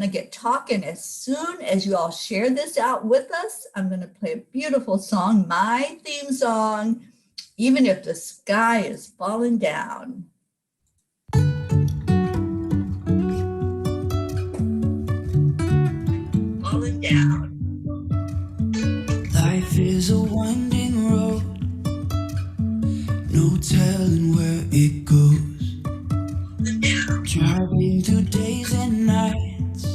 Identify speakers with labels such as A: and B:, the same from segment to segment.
A: to get talking as soon as you all share this out with us. I'm going to play a beautiful song, my theme song, Even If the Sky is Falling Down. Falling down.
B: Life is a winding road, no telling where it goes. Driving through days and nights,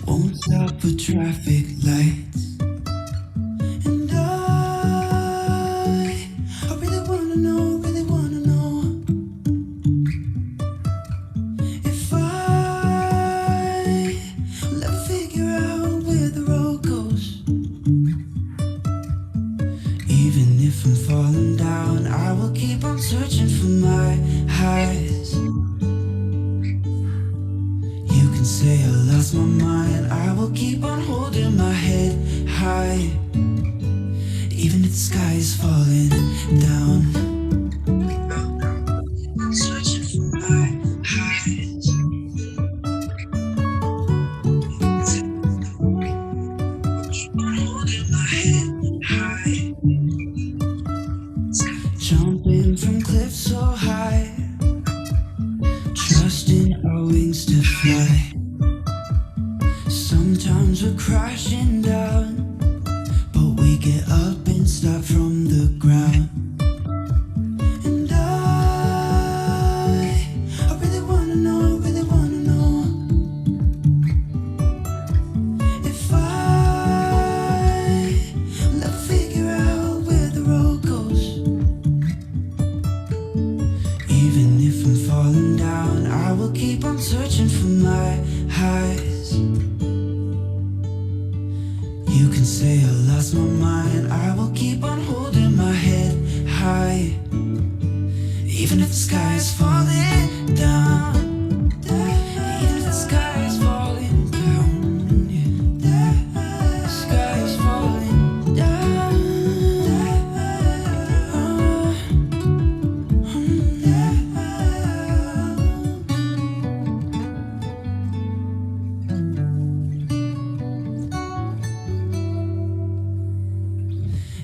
B: won't stop for traffic lights. And I really wanna know if I will ever figure out where the road goes. Even if I'm falling down, I will keep on searching for my highs. You can say I lost my mind, I will keep on holding my head high. Even if the sky is falling down, I'm searching for my highs. Keep on holding my head high. Jumping from cliffs so high, trusting our wings to fly. Sometimes we're crashing down, but we get up and start from the ground. And I really wanna know if I will ever figure out where the road goes. Even if I'm falling down, I will keep on searching for my highs. You can say I lost my mind, I will keep on holding my head high. Even if the sky is falling down, even if the sky is falling down, yeah. The sky is falling down.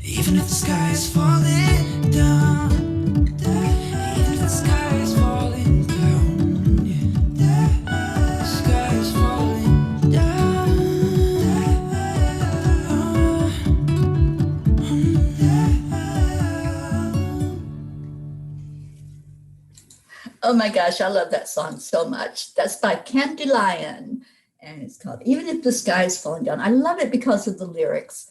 B: Even if the sky is falling down, even if the sky is falling down, yeah. The sky is falling down.
A: Oh my gosh, I love that song so much. That's by Candy Lion, and it's called Even If the Sky is Falling Down. I love it because of the lyrics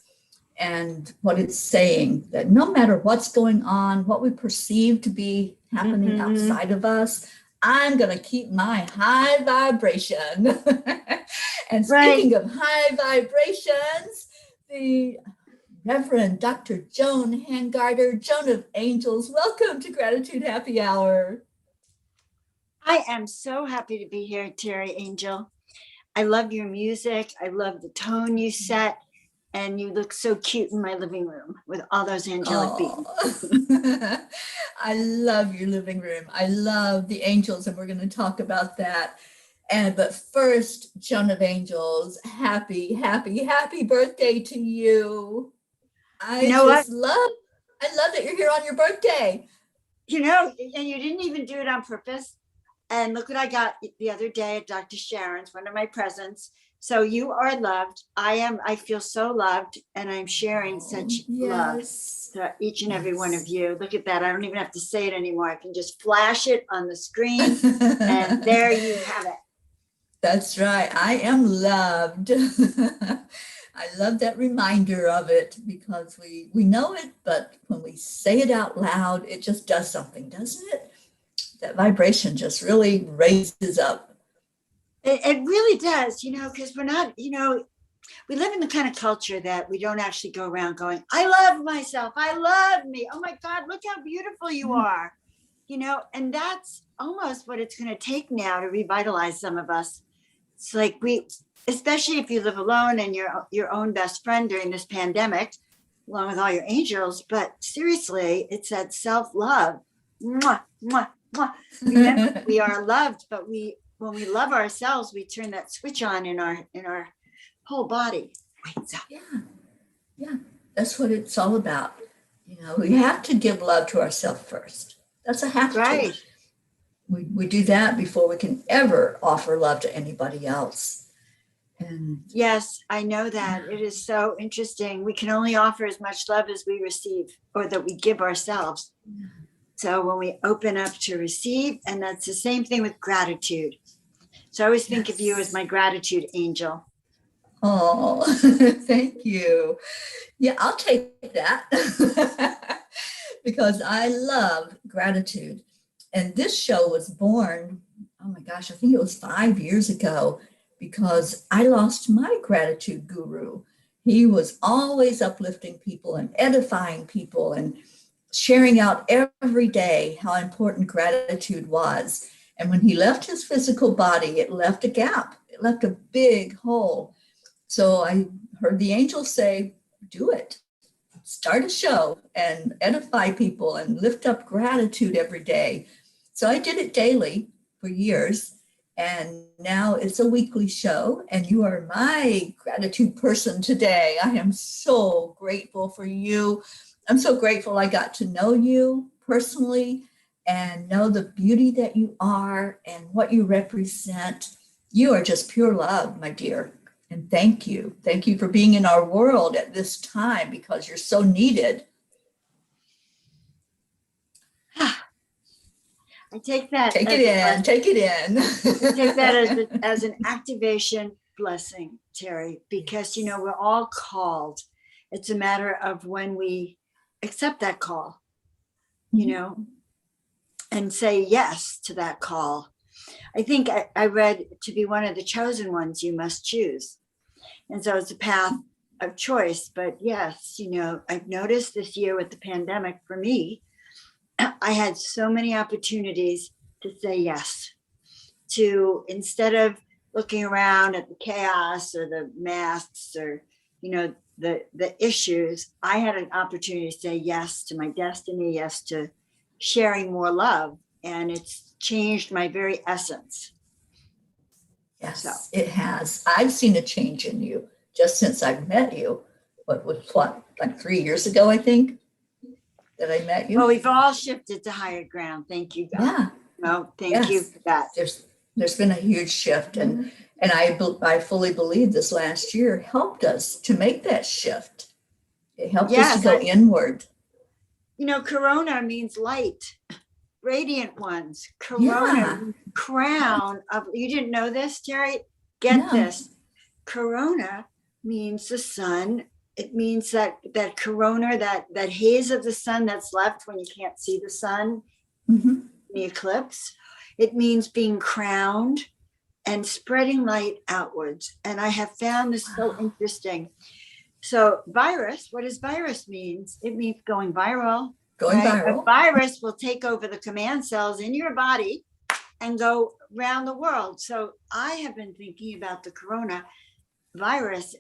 A: and what it's saying, that no matter what's going on, what we perceive to be happening outside of us, I'm going to keep my high vibration. And speaking of high vibrations, the Reverend Dr. Joan Hangarter, Joan of Angels, welcome to Gratitude Happy Hour.
C: I am so happy to be here, Teri Angel. I love your music. I love the tone you set. And you look so cute in my living room with all those angelic beings.
A: I love your living room. I love the angels, and we're going to talk about that. But first, Joan of Angels, happy birthday to you. I love that you're here on your birthday.
C: You know, and you didn't even do it on purpose. And look what I got the other day at Dr. Sharon's, one of my presents. So you are loved. I feel so loved, and I'm sharing such love to each and every one of you. Look at that. I don't even have to say it anymore. I can just flash it on the screen, and there you have it.
A: That's right. I am loved. I love that reminder of it, because we know it, but when we say it out loud, it just does something, doesn't it? That vibration just really raises up.
C: It really does, because we're not, we live in the kind of culture that we don't actually go around going, I love myself. I love me. Oh my God, look how beautiful you are. And that's almost what it's going to take now to revitalize some of us. It's like especially if you live alone and you're your own best friend during this pandemic, along with all your angels. But seriously, it's that self-love. Mwah, mwah, mwah. Remember, we are loved, but we when we love ourselves, we turn that switch on in our whole body. Wakes up.
A: Yeah, that's what it's all about. We have to give love to ourselves first. That's a have
C: Right.
A: to. We do that before we can ever offer love to anybody else. And
C: Yes, I know that. It is so interesting. We can only offer as much love as we receive or that we give ourselves. So when we open up to receive, and that's the same thing with gratitude. So I always think of you as my gratitude angel.
A: oh, thank you. Yeah, I'll take that because I love gratitude. And this show was born, oh my gosh, I think it was 5 years ago because I lost my gratitude guru. He was always uplifting people and edifying people and sharing out every day how important gratitude was. And when he left his physical body, it left a gap, it left a big hole. So I heard the angels say, do it. Start a show and edify people and lift up gratitude every day. So I did it daily for years. And now it's a weekly show. And you are my gratitude person today. I am so grateful for you. I'm so grateful I got to know you personally and know the beauty that you are and what you represent. You are just pure love, my dear. And thank you. Thank you for being in our world at this time because you're so needed.
C: I take that.
A: Take it in. Take it in.
C: I take that as an activation blessing, Teri, because, we're all called. It's a matter of when we accept that call, and say yes to that call. I think I read, to be one of the chosen ones, you must choose. And so it's a path of choice. But yes, I've noticed this year with the pandemic, for me, I had so many opportunities to say yes to, instead of looking around at the chaos or the masks or, the issues, I had an opportunity to say yes to my destiny, yes to sharing more love. And it's changed my very essence.
A: Yes,
C: So.
A: It has. I've seen a change in you just since I've met you. Like 3 years ago, I think, that I met you.
C: Well, we've all shifted to higher ground. Thank you, God.
A: Yeah.
C: No, thank you for that.
A: There's been a huge shift, and I fully believe this last year helped us to make that shift. It helped us to go inward.
C: Corona means light, radiant ones. Corona means crown of. You didn't know this, Teri? Get this. Corona means the sun. It means that corona, that haze of the sun that's left when you can't see the sun, the eclipse. It means being crowned and spreading light outwards. And I have found this so interesting. So virus, what does virus means? It means going viral.
A: Viral.
C: A virus will take over the command cells in your body and go around the world. So I have been thinking about the corona virus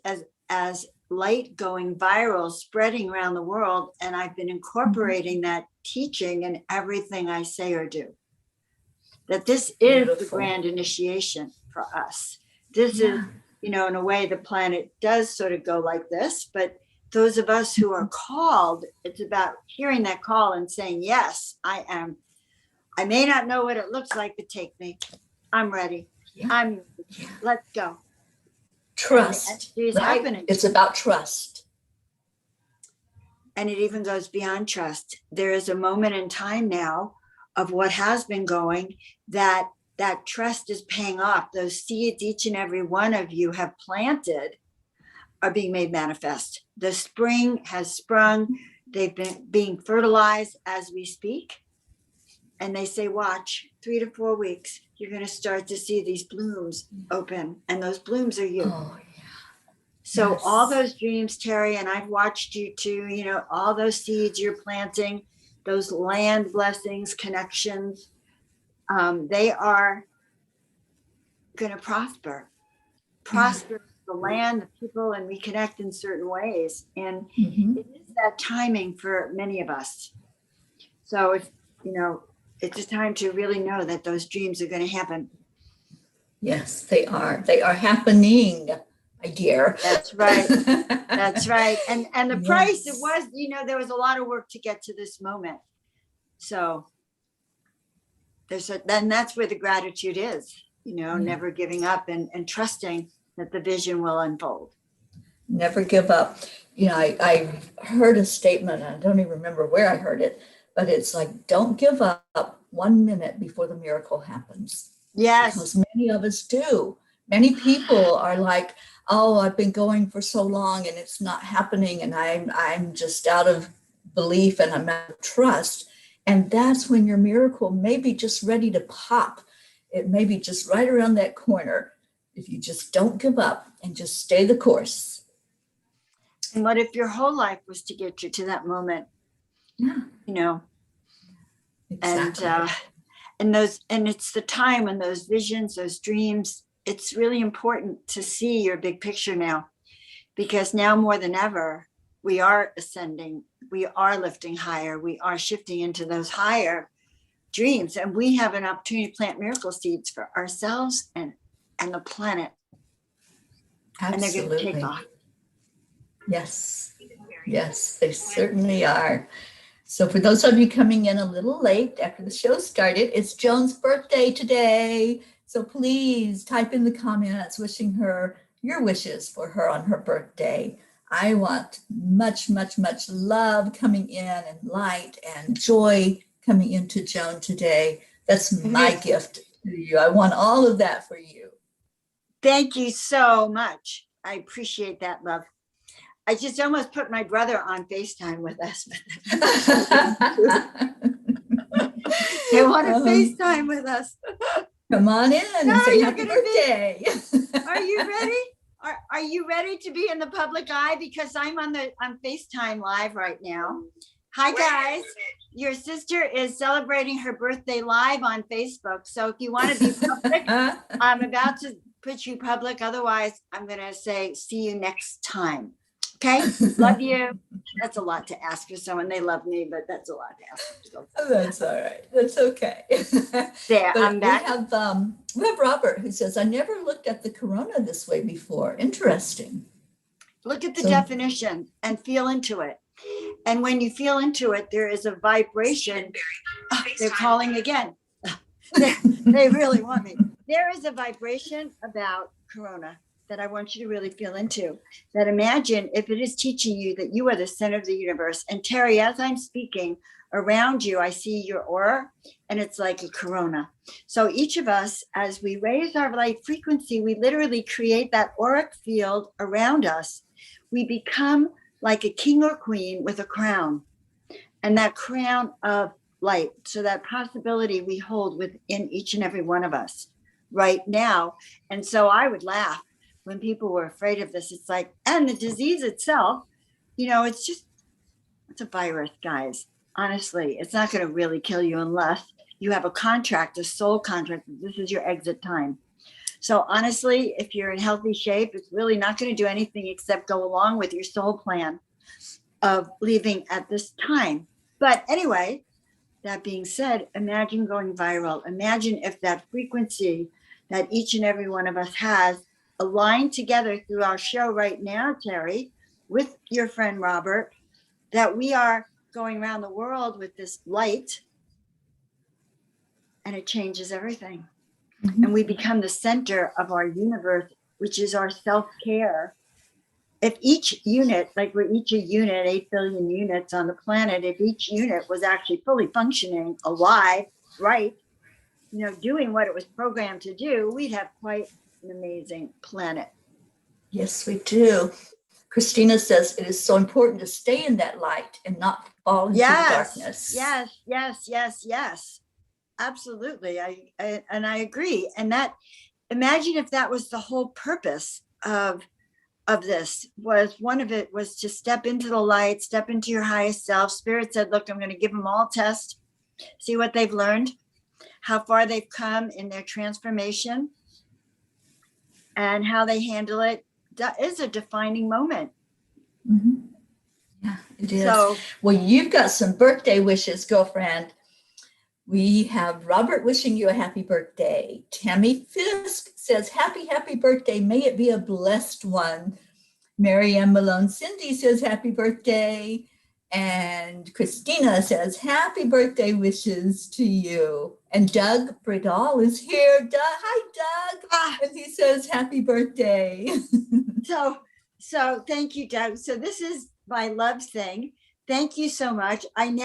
C: as light going viral, spreading around the world. And I've been incorporating that teaching in everything I say or do. That this is the grand initiation for us. This is, in a way, the planet does sort of go like this, but those of us who are called, it's about hearing that call and saying, yes, I am. I may not know what it looks like, but take me. I'm ready. Let's go.
A: Trust.
C: It's happening.
A: It's about trust.
C: And it even goes beyond trust. There is a moment in time now of what has been going that trust is paying off. Those seeds each and every one of you have planted are being made manifest. The spring has sprung. They've been being fertilized as we speak. And they say, watch, 3 to 4 weeks, you're going to start to see these blooms open. And those blooms are you.
A: Oh, yeah.
C: So all those dreams, Teri, and I've watched you too, all those seeds you're planting, those land blessings, connections, they are going to prosper the land, the people, and we connect in certain ways. And it is that timing for many of us. So it's a time to really know that those dreams are going to happen.
A: Yes, they are. They are happening, my dear.
C: That's right. That's right. And the price, it
A: Yes.
C: was, there was a lot of work to get to this moment. So then that's where the gratitude is, never giving up and trusting that the vision will unfold.
A: Never give up. I heard a statement, I don't even remember where I heard it, but it's like, don't give up 1 minute before the miracle happens.
C: Yes.
A: Because many of us do. Many people are like, oh, I've been going for so long and it's not happening, and I'm just out of belief and I'm out of trust. And that's when your miracle may be just ready to pop. It may be just right around that corner if you just don't give up and just stay the course.
C: And what if your whole life was to get you to that moment?
A: Yeah. Exactly.
C: And it's the time when those visions, those dreams, it's really important to see your big picture now, because now more than ever, we are ascending, we are lifting higher, we are shifting into those higher dreams, and we have an opportunity to plant miracle seeds for ourselves and the planet.
A: Absolutely.
C: And they're going to take off.
A: Yes, they certainly are. So for those of you coming in a little late after the show started, it's Joan's birthday today. So please type in the comments wishing her your wishes for her on her birthday. I want much, much, much love coming in, and light and joy coming into Joan today. That's my gift to you. I want all of that for you.
C: Thank you so much. I appreciate that, love. I just almost put my brother on FaceTime with us. They want to FaceTime with us.
A: Come on in and say happy birthday.
C: Are you ready? Are you ready to be in the public eye? Because I'm on FaceTime live right now. Hi guys. Your sister is celebrating her birthday live on Facebook. So if you want to be public, I'm about to put you public. Otherwise, I'm going to say see you next time. Okay, love you. That's a lot to ask for someone. They love me, but that's a lot to ask for someone.
A: That's all right. That's okay.
C: There,
A: But
C: I'm back.
A: We have Robert who says, I never looked at the corona this way before. Interesting.
C: Look at the definition and feel into it. And when you feel into it, there is a vibration. Oh, they're calling again. They really want me. There is a vibration about corona that I want you to really feel into. That imagine if it is teaching you that you are the center of the universe. And Teri, as I'm speaking around you, I see your aura, and it's like a corona. So each of us, as we raise our light frequency, we literally create that auric field around us. We become like a king or queen with a crown, and that crown of light. So that possibility we hold within each and every one of us right now. And so I would laugh when people were afraid of this. It's like, and the disease itself, it's a virus, guys. Honestly, it's not going to really kill you unless you have a contract, a soul contract. This is your exit time. So honestly, if you're in healthy shape, it's really not going to do anything except go along with your soul plan of leaving at this time. But anyway, that being said, imagine going viral. Imagine if that frequency that each and every one of us has aligned together through our show right now, Teri, with your friend Robert, that we are going around the world with this light, and it changes everything. Mm-hmm. And we become the center of our universe, which is our self-care. If each unit, like we're each a unit, 8 billion units on the planet, if each unit was actually fully functioning, alive, right, doing what it was programmed to do, we'd have quite an amazing planet.
A: Yes, we do. Christina says it is so important to stay in that light and not fall into the darkness.
C: Yes. Absolutely. I agree. And that, imagine if that was the whole purpose of this, was one of it was to step into the light, step into your highest self. Spirit said, look, I'm going to give them all tests, see what they've learned, how far they've come in their transformation, and how they handle it. That is a defining moment.
A: Mm-hmm. Yeah, it is. So, well, you've got some birthday wishes, girlfriend. We have Robert wishing you a happy birthday. Tammy Fisk says, happy birthday. May it be a blessed one. Mary Ann Malone Cindy says, happy birthday. And Christina says, happy birthday wishes to you. And Doug Bridall is here. Doug, hi, Doug. And he says, happy birthday.
C: So thank you, Doug. So this is my love thing. Thank you so much. I've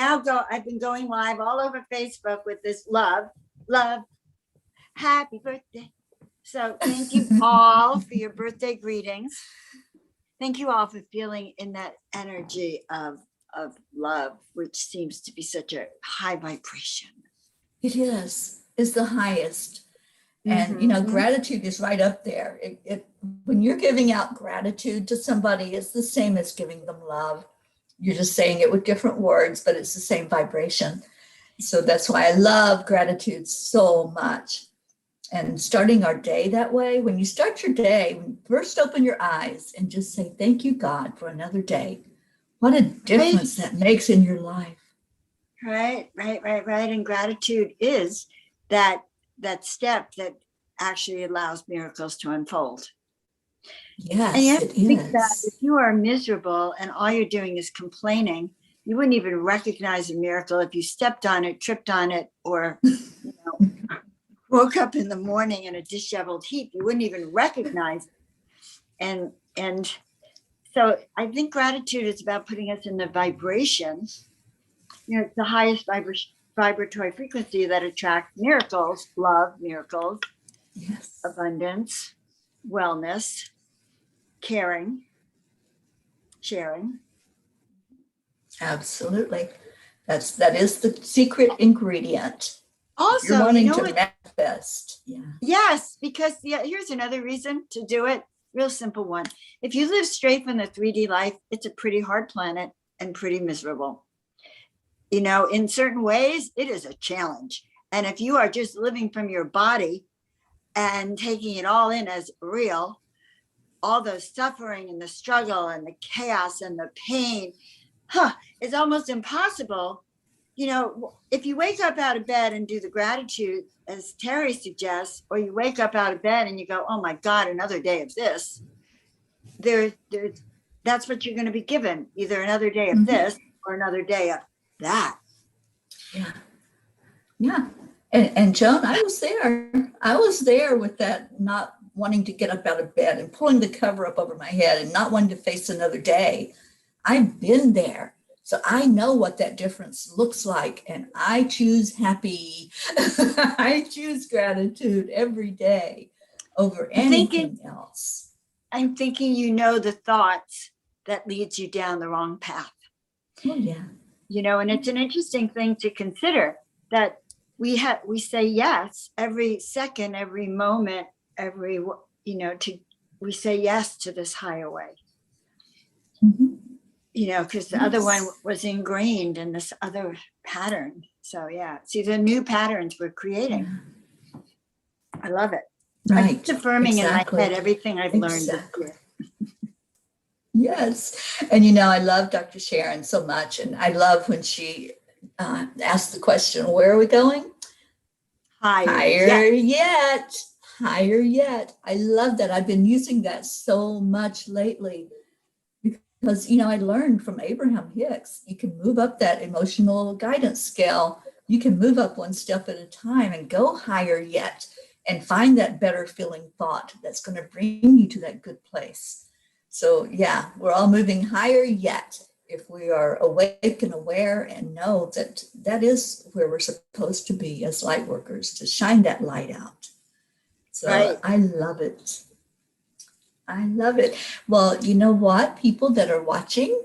C: been going live all over Facebook with this love, happy birthday. So thank you all for your birthday greetings. Thank you all for feeling in that energy of love, which seems to be such a high vibration.
A: It is. It's the highest. And, you know, gratitude is right up there. When you're giving out gratitude to somebody, it's the same as giving them love. You're just saying it with different words, but it's the same vibration. So that's why I love gratitude so much. And starting our day that way, when you start your day, when you first open your eyes and just say, thank you, God, for another day. What a difference that makes in your life.
C: Right. And gratitude is that step that actually allows miracles to unfold.
A: Yes,
C: and you have to think
A: is.
C: that if you are miserable and all you're doing is complaining, you wouldn't even recognize a miracle if you stepped on it, tripped on it, or woke up in the morning in a disheveled heap. You wouldn't even recognize it. And so I think gratitude is about putting us in the vibration. You know, it's the highest vibratory frequency that attracts miracles, love, miracles,
A: yes,
C: abundance, wellness, caring, sharing.
A: Absolutely. That is the secret ingredient.
C: Also,
A: you're wanting to manifest. Yeah.
C: Yes, because here's another reason to do it. Real simple one. If you live straight from the 3D life, it's a pretty hard planet and pretty miserable. You know, in certain ways, it is a challenge. And if you are just living from your body and taking it all in as real, all the suffering and the struggle and the chaos and the pain, it's almost impossible. You know, if you wake up out of bed and do the gratitude, as Teri suggests, or you wake up out of bed and you go, oh my God, another day of this, that's what you're going to be given, either another day of this or another day of that.
A: Yeah. And Joan, I was there with that, not wanting to get up out of bed and pulling the cover up over my head and not wanting to face another day. I've been there. So I know what that difference looks like, and I choose happy. I choose gratitude every day over anything else.
C: I'm thinking, you know, the thoughts that leads you down the wrong path.
A: Oh yeah.
C: You know, and it's an interesting thing to consider that we say yes every second, every moment, we say yes to this higher way. You know, because the other one was ingrained in this other pattern. So yeah, see the new patterns we're creating. I love it.
A: Right.
C: I'm just affirming in my head everything I've learned this year.
A: Yes. And you know, I love Dr. Sharon so much. And I love when she asked the question, where are we going? Higher yet. Higher yet. I love that. I've been using that so much lately. Because, you know, I learned from Abraham Hicks, you can move up that emotional guidance scale. You can move up one step at a time and go higher yet and find that better feeling thought that's going to bring you to that good place. So, yeah, we're all moving higher yet if we are awake and aware and know that that is where we're supposed to be as light workers, to shine that light out. So right. I love it. I love it. Well, you know what, people that are watching,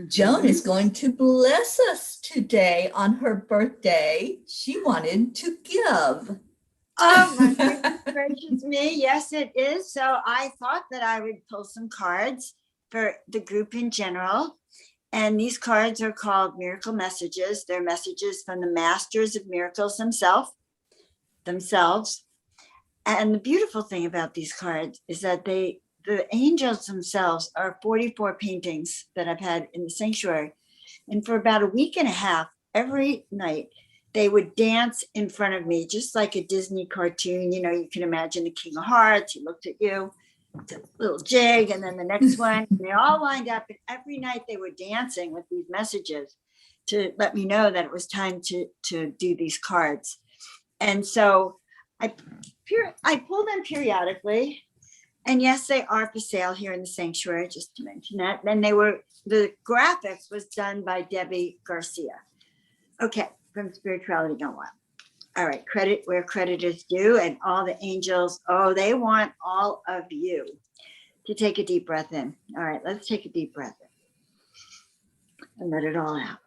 A: Joan is going to bless us today on her birthday. She wanted to give.
C: Oh, my goodness gracious me. Yes, it is. So I thought that I would pull some cards for the group in general. And these cards are called Miracle Messages. They're messages from the Masters of Miracles themselves. And the beautiful thing about these cards is that the angels themselves are 44 paintings that I've had in the sanctuary. And for about a week and a half, every night, they would dance in front of me, just like a Disney cartoon. You know, you can imagine the King of Hearts. He looked at you, it's a little jig, and then the next one. And they all lined up, and every night they were dancing with these messages to let me know that it was time to do these cards. And so I pull them periodically. And yes, they are for sale here in the sanctuary, just to mention that. Then the graphics was done by Debbie Garcia. Okay, from Spirituality Gone Wild. All right, credit where credit is due, and all the angels, they want all of you to take a deep breath in. All right, let's take a deep breath in and let it all out.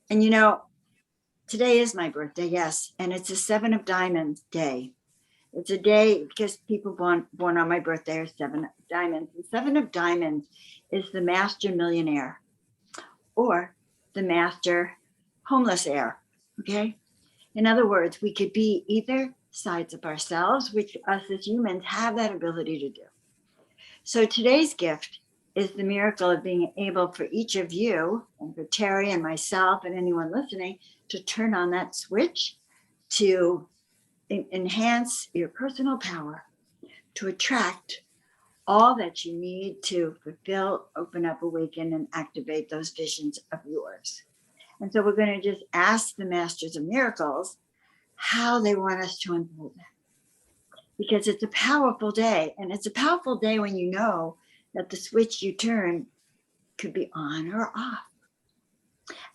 C: And you know, today is my birthday, yes, and it's a 7 of Diamonds day. It's a day because people born on my birthday are 7 of Diamonds. And 7 of Diamonds is the master millionaire or the master homeless heir. Okay. In other words, we could be either sides of ourselves, which us as humans have that ability to do. So today's gift is the miracle of being able for each of you and for Teri and myself and anyone listening to turn on that switch to enhance your personal power to attract all that you need to fulfill, open up, awaken, and activate those visions of yours. And so we're going to just ask the Masters of Miracles how they want us to unfold that. Because it's a powerful day. And it's a powerful day when you know that the switch you turn could be on or off.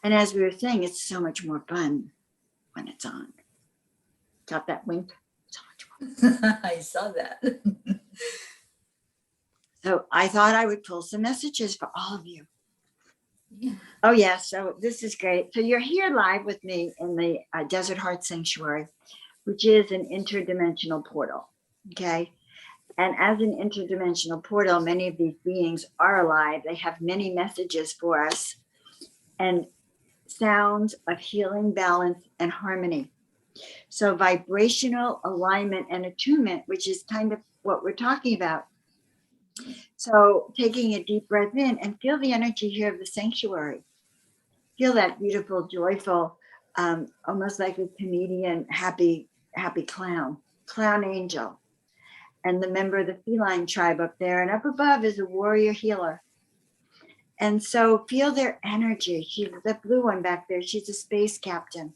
C: And as we were saying, it's so much more fun when it's on. Got that wink? So much fun.
A: I saw that.
C: So I thought I would pull some messages for all of you.
A: Yeah.
C: Oh, yeah. So this is great. So you're here live with me in the Desert Heart Sanctuary, which is an interdimensional portal. Okay. And as an interdimensional portal, many of these beings are alive. They have many messages for us and sounds of healing, balance, and harmony. So vibrational alignment and attunement, which is kind of what we're talking about. So taking a deep breath in and feel the energy here of the sanctuary. Feel that beautiful, joyful, almost like a comedian, happy clown angel. And the member of the feline tribe up there. And up above is a warrior healer. And so feel their energy. She's the blue one back there. She's a space captain,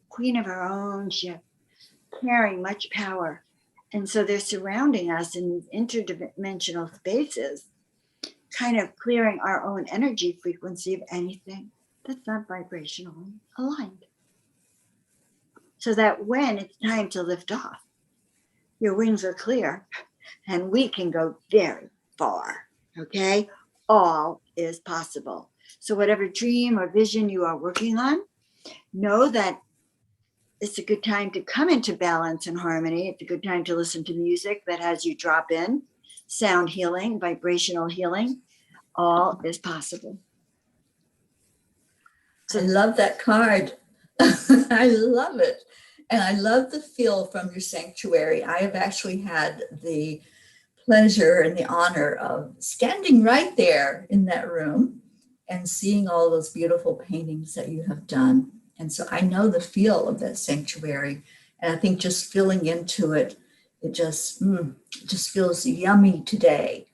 C: queen of her own ship, carrying much power. And so they're surrounding us in these interdimensional spaces, kind of clearing our own energy frequency of anything that's not vibrationally aligned. So that when it's time to lift off, your wings are clear and we can go very far, okay? All is possible. So whatever dream or vision you are working on, know that it's a good time to come into balance and harmony. It's a good time to listen to music that has you drop in, sound healing, vibrational healing. All is possible.
A: I love that card. I love it. And I love the feel from your sanctuary. I have actually had the pleasure and the honor of standing right there in that room and seeing all those beautiful paintings that you have done. And so I know the feel of that sanctuary. And I think just feeling into it, it just feels yummy today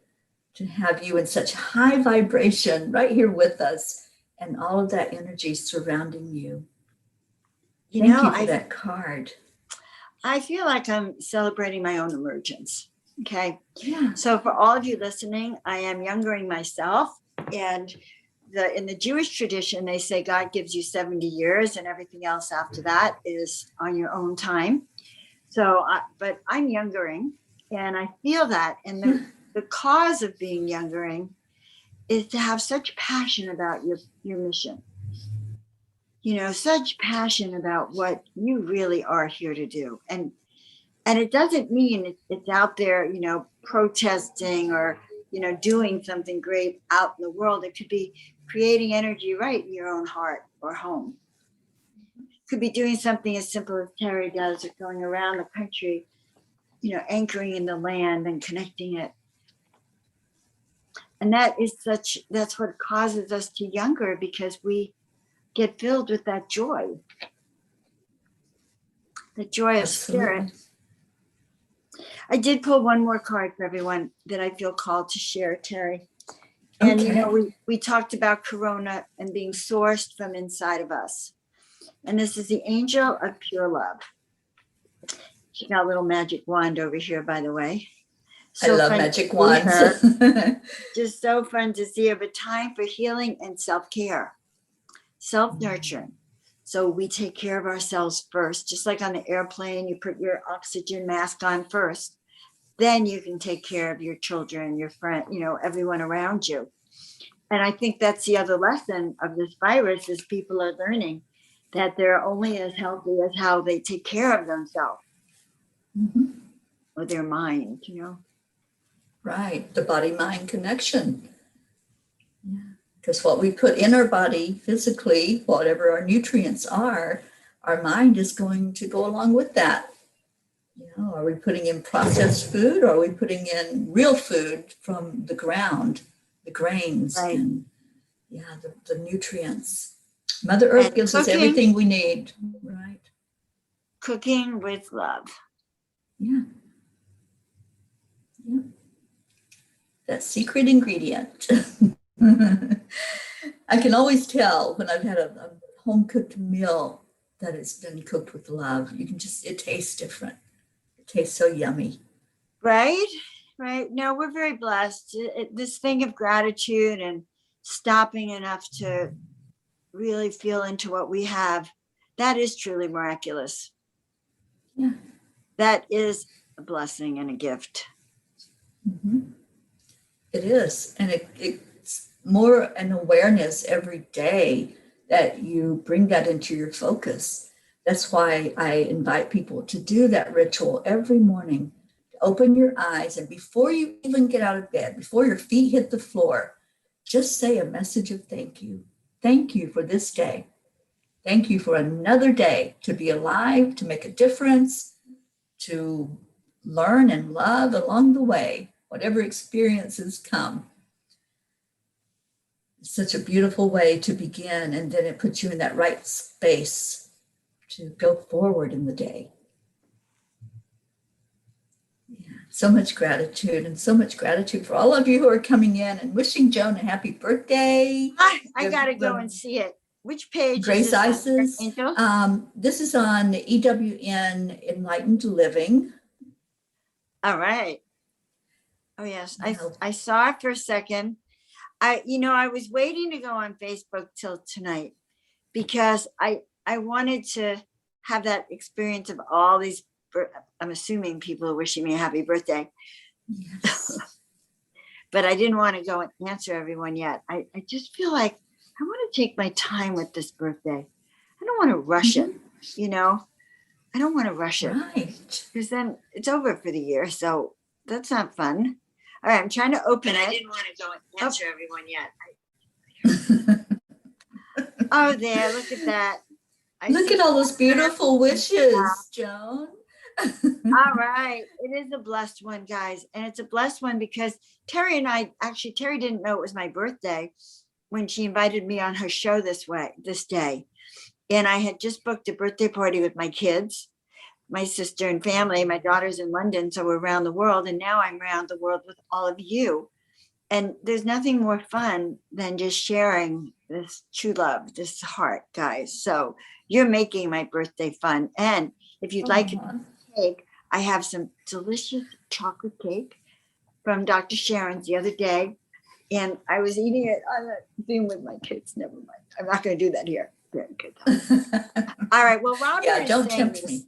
A: to have you in such high vibration right here with us and all of that energy surrounding you. Thank you for that card.
C: I feel like I'm celebrating my own emergence. Okay.
A: Yeah.
C: So for all of you listening, I am youngering myself. And in the Jewish tradition, they say God gives you 70 years and everything else after that is on your own time. So, but I'm youngering and I feel that. And the cause of being youngering is to have such passion about your mission. You know, such passion about what you really are here to do. And it doesn't mean it's out there, you know, protesting or, you know, doing something great out in the world. It could be creating energy right in your own heart or home. It could be doing something as simple as Teri does, or going around the country, you know, anchoring in the land and connecting it. And that's what causes us to younger, because we get filled with that joy. The joy of spirit. I did pull one more card for everyone that I feel called to share, Teri. And we talked about Corona and being sourced from inside of us. And this is the angel of pure love. She got a little magic wand over here, by the way.
A: I love magic wands.
C: Just so fun to see her, but time for healing and self-care, self-nurturing. So we take care of ourselves first, just like on the airplane, you put your oxygen mask on first. Then you can take care of your children, your friend, everyone around you. And I think that's the other lesson of this virus is people are learning that they're only as healthy as how they take care of themselves or their mind,
A: Right, the body-mind connection. Yeah. Because what we put in our body physically, whatever our nutrients are, our mind is going to go along with that. Are we putting in processed food or are we putting in real food from the ground, the grains,
C: right.
A: And the nutrients? Mother Earth gives us everything we need, right?
C: Cooking with love.
A: Yeah. That secret ingredient. I can always tell when I've had a home cooked meal that it's been cooked with love. It tastes different. It tastes so yummy.
C: Right. No, we're very blessed. This thing of gratitude and stopping enough to really feel into what we have, that is truly miraculous.
A: Yeah.
C: That is a blessing and a gift.
A: Mm-hmm. It is. And it's more an awareness every day that you bring that into your focus. That's why I invite people to do that ritual every morning. Open your eyes, and before you even get out of bed, before your feet hit the floor, just say a message of thank you. Thank you for this day. Thank you for another day to be alive, to make a difference, to learn and love along the way, whatever experiences come. It's such a beautiful way to begin, and then it puts you in that right space to go forward in the day. So much gratitude, and so much gratitude for all of you who are coming in and wishing Joan a happy birthday.
C: I got to go and see it. Which page
A: Grace
C: is this
A: Isis. This is on EWN Enlightened Living.
C: All right. Oh, yes. I saw it for a second. I was waiting to go on Facebook till tonight because I wanted to have that experience of all these, I'm assuming people are wishing me a happy birthday.
A: Yes.
C: But I didn't want to go and answer everyone yet. I just feel like I want to take my time with this birthday. I don't want to rush it, I don't want to rush it.
A: Right.
C: Because then it's over for the year. So that's not fun. All right, I'm trying to open it.
D: I didn't want to go and answer everyone yet.
C: Oh, there, look at that.
A: Look at all those beautiful wishes, Joan.
C: All right. It is a blessed one, guys. And it's a blessed one because Teri and I, actually, Teri didn't know it was my birthday when she invited me on her show this day. And I had just booked a birthday party with my kids, my sister and family. My daughter's in London, so we're around the world. And now I'm around the world with all of you. And there's nothing more fun than just sharing this true love, this heart, guys. So you're making my birthday fun. And if you'd like cake, I have some delicious chocolate cake from Dr. Sharon's the other day. And I was eating it on a Zoom with my kids. Never mind. I'm not going to do that here. Very good. All right. Well, Robert,
A: don't tempt me.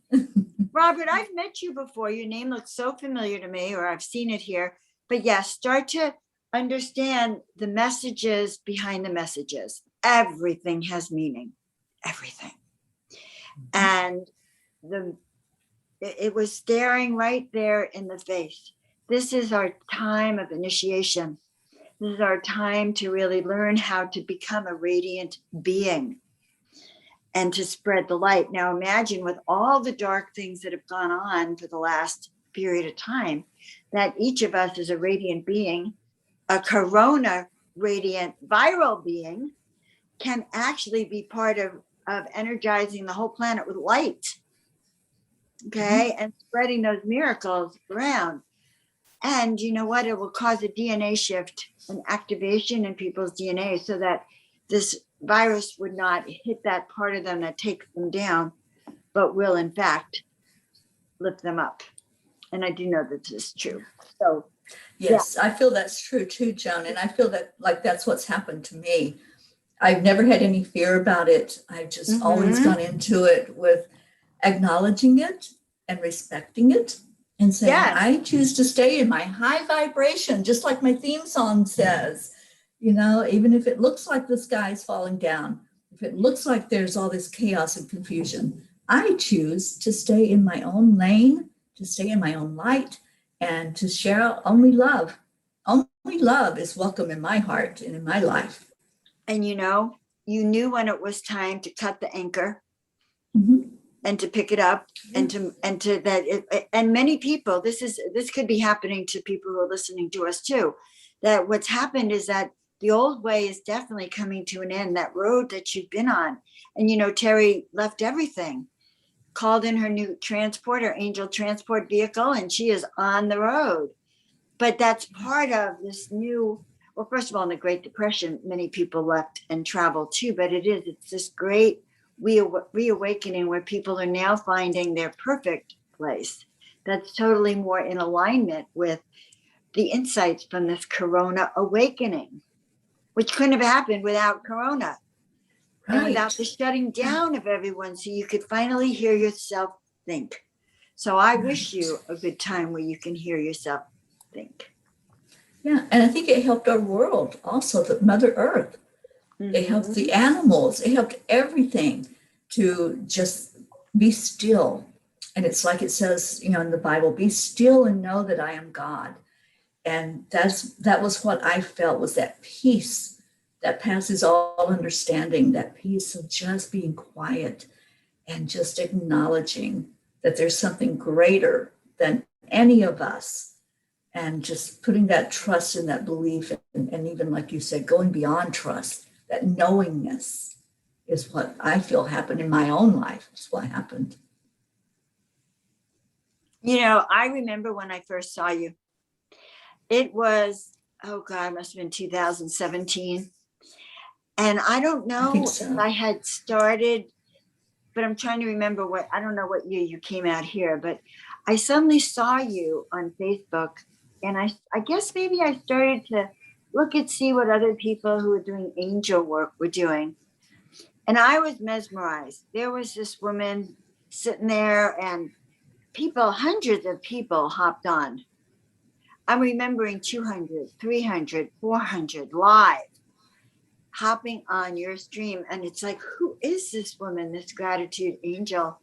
C: Robert, I've met you before. Your name looks so familiar to me, or I've seen it here. But yes, start to understand the messages behind the messages. Everything has meaning. Everything. And it was staring right there in the face. This is our time of initiation. This is our time to really learn how to become a radiant being and to spread the light. Now imagine with all the dark things that have gone on for the last period of time, that each of us is a radiant being, a corona radiant viral being, can actually be part of energizing the whole planet with light. Okay. And spreading those miracles around. And you know what? It will cause a DNA shift, an activation in people's DNA so that this virus would not hit that part of them that takes them down, but will in fact lift them up. And I do know that this is true. So
A: Yes, I feel that's true too, Joan. And I feel that like that's what's happened to me. I've never had any fear about it. I've just always gone into it with acknowledging it and respecting it and saying, I choose to stay in my high vibration, just like my theme song says, you know, even if it looks like the sky is falling down, if it looks like there's all this chaos and confusion, I choose to stay in my own lane, to stay in my own light, and to share out only love. Only love is welcome in my heart and in my life.
C: And you know, you knew when it was time to cut the anchor and to pick it up and to that it, and many people, this could be happening to people who are listening to us too, that what's happened is that the old way is definitely coming to an end, that road that you've been on. And you know, Teri left everything, called in her new transport, her angel transport vehicle, and she is on the road. But that's part of this new, well, first of all, in the Great Depression, many people left and traveled too, but it's this great reawakening where people are now finding their perfect place that's totally more in alignment with the insights from this Corona awakening, which couldn't have happened without Corona. And without the shutting down of everyone, so you could finally hear yourself think. So I wish you a good time where you can hear yourself think.
A: Yeah, and I think it helped our world also, the Mother Earth. It helped the animals. It helped everything to just be still. And it's like it says, you know, in the Bible, be still and know that I am God. And that was what I felt, was that peace that passes all understanding, that peace of just being quiet and just acknowledging that there's something greater than any of us, and just putting that trust and that belief, and even like you said, going beyond trust, that knowingness is what I feel happened in my own life. It's what happened.
C: You know, I remember when I first saw you, it was, oh God, it must have been 2017. And I don't know if I had started, but I'm trying to remember I don't know what year you came out here, but I suddenly saw you on Facebook. And I guess maybe I started to see what other people who were doing angel work were doing. And I was mesmerized. There was this woman sitting there and hundreds of people hopped on. I'm remembering 200, 300, 400 live hopping on your stream. And it's like, who is this woman, this gratitude angel?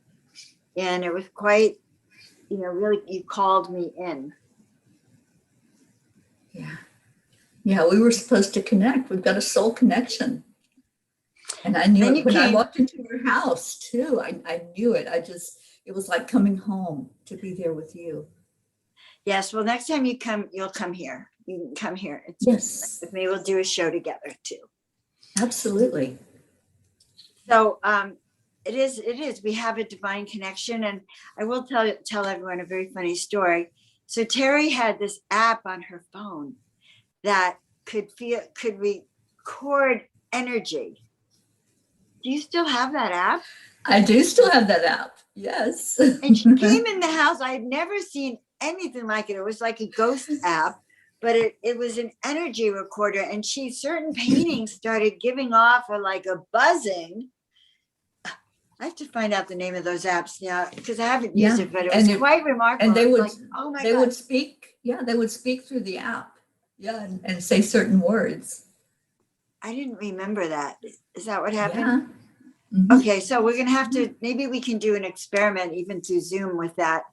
C: And it was quite, you know, really, you called me in.
A: Yeah, we were supposed to connect. We've got a soul connection. And I knew it when I walked into your house too. I knew it. It was like coming home to be there with you. Yes. Well, next time you come, you'll come here. You can come here. Yes. With me, we'll do a show together too. Absolutely. So it is. We have a divine connection. And I will tell everyone a very funny story. So Teri had this app on her phone that could record energy. Do you still have that app? I do still have that app. Yes. And she came in the house. I had never seen anything like it. It was like a ghost app, but it was an energy recorder. And certain paintings started giving off like a buzzing. I have to find out the name of those apps now because I haven't used it, but it was quite remarkable. And they would, oh my God. They would speak. Yeah, they would speak through the app. Yeah, and say certain words. I didn't remember that. Is that what happened? Yeah. Mm-hmm. Okay, so we're going to have to, maybe we can do an experiment even through Zoom with that.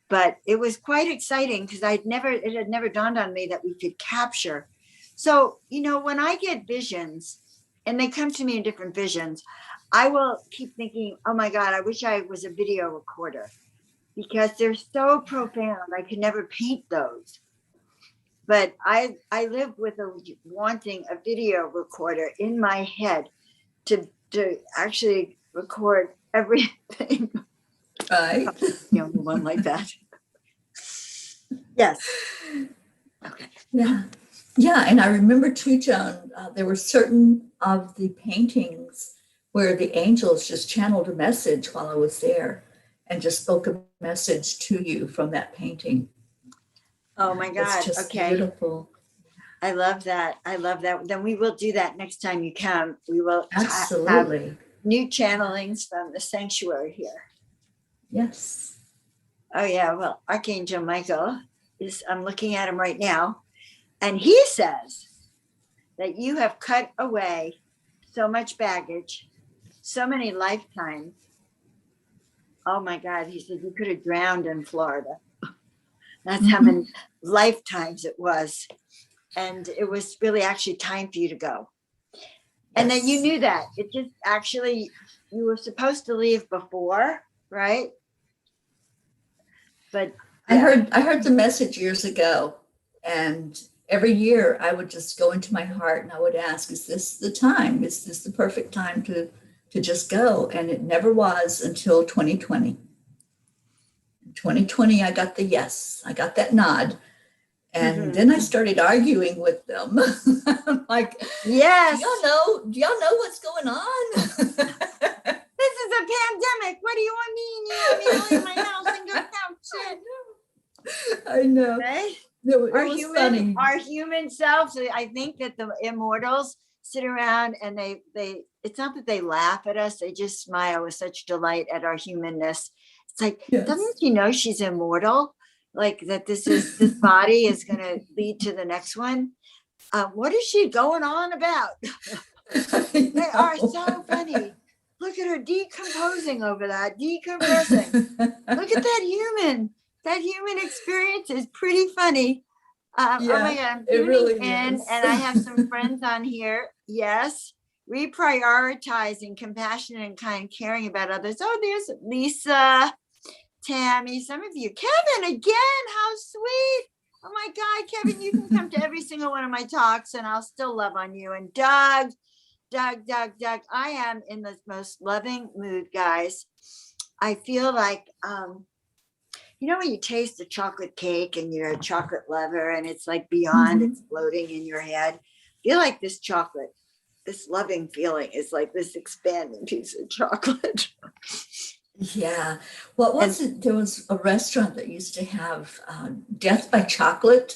A: But it was quite exciting because it had never dawned on me that we could capture. So, you know, when I get visions and they come to me in different visions, I will keep thinking, oh my God, I wish I was a video recorder because they're so profound. I could never paint those. But I live with wanting a video recorder in my head
C: to actually record everything.
A: Right.
C: The only one like that. Yes. Okay.
A: Yeah. Yeah. And I remember too, Joan, there were certain of the paintings where the angels just channeled a message while I was there and just spoke a message to you from that painting.
C: Oh my God.
A: It's just
C: Okay.
A: beautiful.
C: I love that. I love that. Then we will do that next time you come. We will have
A: Absolutely.
C: new channelings from the sanctuary here.
A: Yes.
C: Oh yeah. Well, Archangel Michael I'm looking at him right now, and he says that you have cut away so much baggage, so many lifetimes. Oh my God. He said you could have drowned in Florida. That's how many lifetimes it was. And it was really actually time for you to go. And then you knew that. It just actually, you were supposed to leave before, right? But yeah.
A: I heard the message years ago, and every year I would just go into my heart and I would ask, is this the time? Is this the perfect time to just go? And it never was until 2020. In 2020, I got the yes, I got that nod. And then I started arguing with them. I'm like,
C: yes,
A: do y'all know what's going on?
C: This is a pandemic. What do you want me? You want me to leave my house and go couch shit?
A: I know.
C: Right?
A: Funny.
C: Our human selves, I think that the immortals sit around and they it's not that they laugh at us, they just smile with such delight at our humanness. It's like, doesn't she know she's immortal? Like that this body is going to lead to the next one. What is she going on about? They are so funny. Look at her decomposing over that, decompressing. Look at that human. That human experience is pretty funny. Oh my God, I'm tuning
A: really
C: in
A: is.
C: and I have some friends on here. Yes. Reprioritizing compassion and kind caring about others. Oh, there's Lisa. Tammy, some of you, Kevin, again, how sweet. Oh my God, Kevin, you can come to every single one of my talks and I'll still love on you. And Doug, I am in the most loving mood, guys. I feel like, you know, when you taste a chocolate cake and you're a chocolate lover and it's like beyond exploding in your head, I feel like this chocolate, this loving feeling is like this expanding piece of chocolate.
A: Yeah. What was it? There was a restaurant that used to have death by chocolate,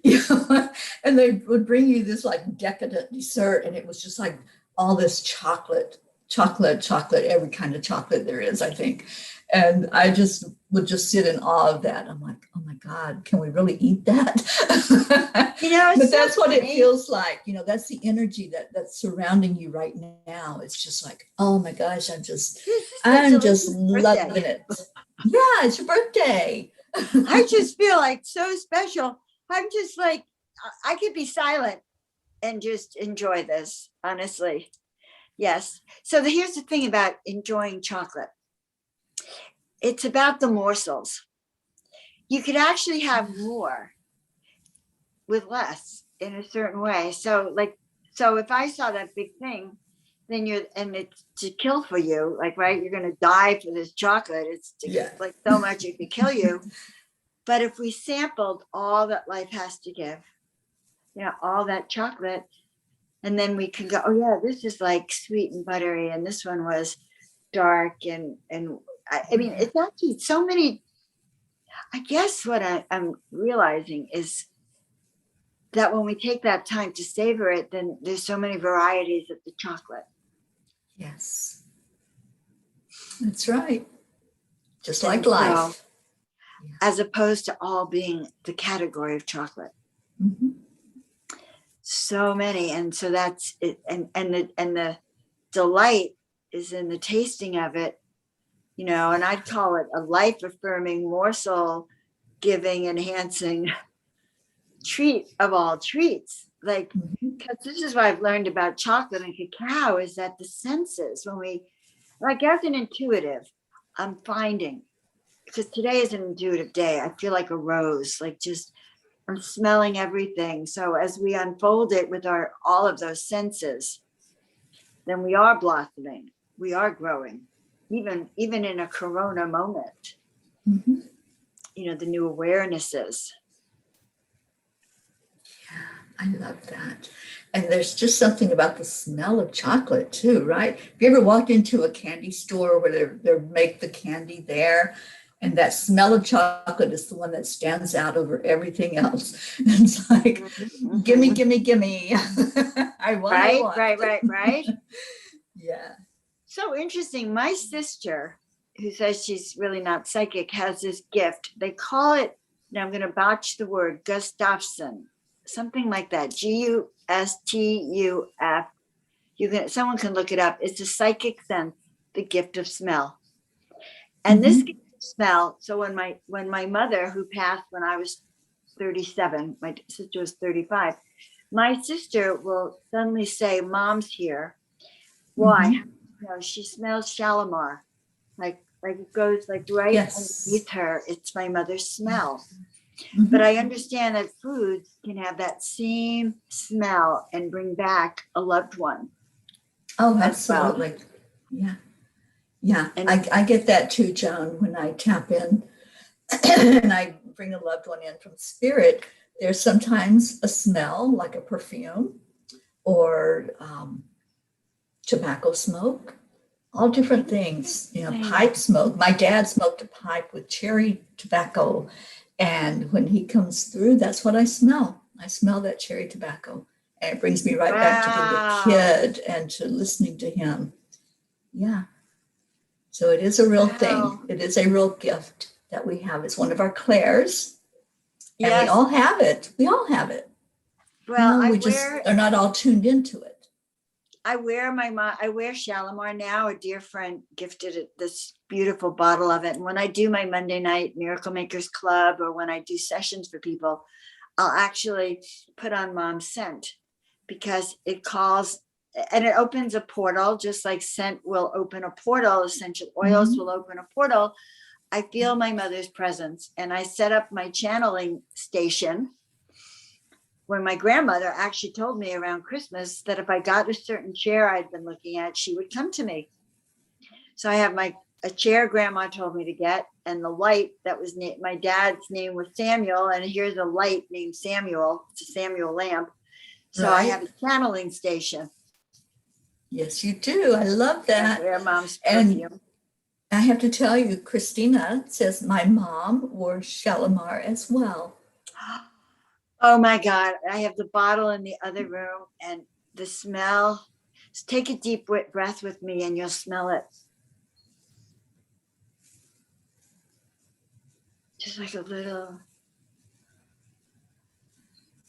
A: you know, and they would bring you this like decadent dessert, and it was just like all this chocolate, every kind of chocolate there is, I think. And I just would just sit in awe of that. I'm like, oh my God, can we really eat that?
C: You know,
A: but that's what it feels like. You know, that's the energy that's surrounding you right now. It's just like, oh my gosh, I'm just loving it. Yeah, it's your birthday.
C: I just feel like so special. I'm just like, I could be silent and just enjoy this, honestly. Yes. So here's the thing about enjoying chocolate. It's about the morsels. You could actually have more with less in a certain way. So if I saw that big thing, then it's to kill for you, like, right, you're going to die for this chocolate. It's like so much it could kill you. But if we sampled all that life has to give, you know, all that chocolate, and then we can go, oh yeah, this is like sweet and buttery, and this one was dark, and I mean, it's actually so many. I guess what I'm realizing is that when we take that time to savor it, then there's so many varieties of the chocolate.
A: Yes, that's right. Just like life.
C: As opposed to all being the category of chocolate.
A: Mm-hmm.
C: So many. And so that's it. And the delight is in the tasting of it, you know, and I'd call it a life affirming, morsel giving, enhancing treat of all treats. Like, because this is what I've learned about chocolate and cacao is that the senses, when we, like, as an intuitive, I'm finding, because today is an intuitive day, I feel like a rose, like just I'm smelling everything. So as we unfold it with all of those senses, then we are blossoming. We are growing, even in a corona moment.
A: Mhm.
C: You know, the new awarenesses.
A: I love that. And there's just something about the smell of chocolate too, right? Have you ever walked into a candy store where they make the candy there? And that smell of chocolate is the one that stands out over everything else. It's like, gimme, gimme, gimme. I want, I want.
C: Right.
A: Yeah.
C: So interesting. My sister, who says she's really not psychic, has this gift. They call it, now I'm going to botch the word, Gustafsson, something like that. Gustuf. Someone can look it up. It's a psychic sense, the gift of smell. And this gift of smell. So when my mother, who passed when I was 37, my sister was 35, my sister will suddenly say, "Mom's here." Why? You know, she smells Shalimar, like it goes like right underneath her. It's my mother's smell. But I understand that foods can have that same smell and bring back a loved one.
A: Oh, absolutely. Well. Yeah. Yeah. And I get that too, Joan, when I tap in and I bring a loved one in from spirit. There's sometimes a smell like a perfume or tobacco smoke, all different things, you know, pipe smoke. My dad smoked a pipe with cherry tobacco. And when he comes through, that's what I smell. I smell that cherry tobacco. And it brings me right back to being a kid and to listening to him. Yeah. So it is a real thing. It is a real gift that we have. It's one of our clairs. And we all have it. We all have it.
C: Well,
A: we just are not all tuned into it.
C: I wear Shalimar now. A dear friend gifted this beautiful bottle of it. And when I do my Monday night Miracle Makers Club, or when I do sessions for people, I'll actually put on Mom's scent, because it calls and it opens a portal, just like scent will open a portal. Essential oils will open a portal. I feel my mother's presence, and I set up my channeling station. When my grandmother actually told me around Christmas that if I got a certain chair I'd been looking at, she would come to me. So I have a chair grandma told me to get, and the light that was my dad's name was Samuel, and here's a light named Samuel. It's a Samuel lamp. So I have a channeling station.
A: Yes, you do. I love that.
C: Where Mom's perfume.
A: And I have to tell you, Christina says my mom wore Shalimar as well.
C: Oh my God. I have the bottle in the other room, and the smell. Just take a deep breath with me and you'll smell it. Just like a little.